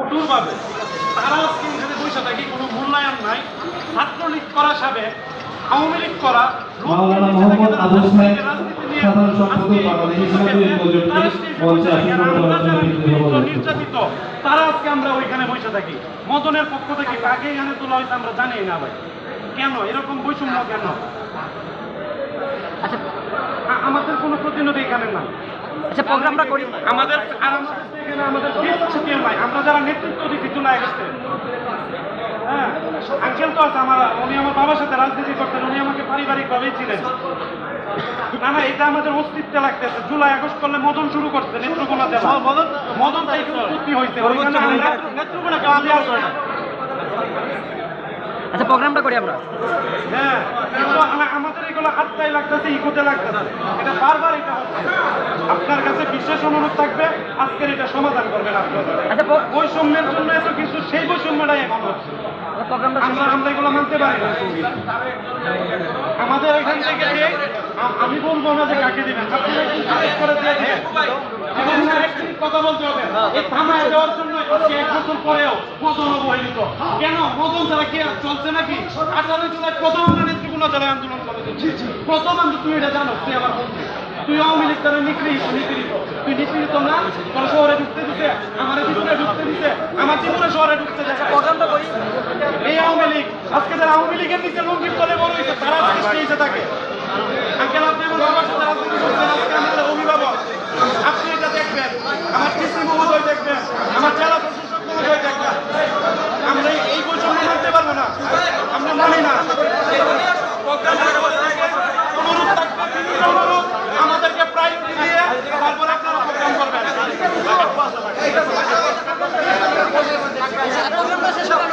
কঠোরভাবে তারা আজকে এখানে বসে থাকি, কোনো মূল্যায়ন নাই। ছাত্রলীগ করা সাবেক, আওয়ামী লীগ করা, মাওলানা মোহাম্মদ আবু সাহেব সাধারণ সম্পাদক বাংলাদেশ ইসলামী মঞ্চে নির্যাতিত তারা আজকে আমরা ওইখানে বসে থাকি। মদনের পক্ষ থেকে কাকে এখানে তোলা হয়েছে আমরা জানি না ভাই, কেন এরকম বৈষম্য কেন? আচ্ছা আমাদের কোনো প্রতিনিধি এখানে না। আচ্ছা প্রোগ্রামটা করি আমাদের আর আমাদের এখানে আমাদের কেউ নাই। আমরা যারা নেতৃত্ব দিচ্ছি চুলায় গেছে, হ্যাঁ আঙ্কেল তো আছে আমার, উনি আমার বাবার সাথে রাজনীতি করতেন, উনি আমাকে পারিবারিকভাবেই ছিলেন। না না, এটা আমাদের অস্তিত্বে লাগতেছে। জুলাই আগস্ট করলে মদন শুরু করছে নেত্রকোনা জেলা, মদন তাই উৎপত্তি হয়েছে। নেত্রকোনা কেউ আগে আসবে না। আচ্ছা প্রোগ্রামটা করি আমরা। হ্যাঁ কিন্তু আমাদের এগুলো আত্মায় লাগতেছে, ইকোতে লাগতেছে, এটা বারবার এটা হচ্ছে। আপনার কাছে বিশেষ অনুরোধ থাকবে, আজকের এটা সমাধান করবেন আপনারা। আচ্ছা বৈষম্যের জন্য এত কিছু, সেই বৈষম্যটাই এখন হচ্ছে। প্রোগ্রামটা আমরা এগুলো মানতে পারি না। আমাদের এখান থেকে যে আমি বলবো না যে কাকে দিবেন, আপনারা একটু সিলেক্ট করে দিয়ে দিবেন। এবং আরেকটি কথা বলতে হবে, এই থানায় দেওয়ার জন্য আজকে 1 বছর পরেও মদন অবহেলিত কেন? মদন ছাড়া কি আর চলছে নাকি? 18 জুলাই প্রথম আমরা নেত্রকোনা জেলায় আন্দোলন করে দিচ্ছি, প্রথম তুই এটা জানো, তুই আমার বন্ধু, তুই আওয়ামী লীগ তারা নিপীড়িত, তুই নিপীড়িত না? তোর শহরে ঢুকতে দিতে, আমার জীবনে ঢুকতে দিতে, আমার জীবনে শহরে ঢুকতে দেয়। প্রোগ্রামটা করি। এই আওয়ামী লীগ আজকে যারা আওয়ামী লীগের নিচে লঙ্ঘিত করে বড় হয়েছে, তারা আজকে এসে থাকে। আঙ্কেল আপনি আমার বাবার সাথে রাজনীতি করছেন, আজকে আমাদের অভিভাবক, আপনি এটা দেখবেন, আমার টিসি মহোদয় দেখবেন, আমার জেলা প্রশাসক মহোদয় দেখবেন। আমরা এই বৈষম্য মানতে পারবো না, আমরা মানি না। অনুরোধ থাকবে, বিভিন্ন অনুরোধ, আমাদেরকে প্রায়োরিটি দিয়ে তারপরে আপনারা প্রোগ্রাম করবেন। প্রোগ্রামটা শেষ হবে।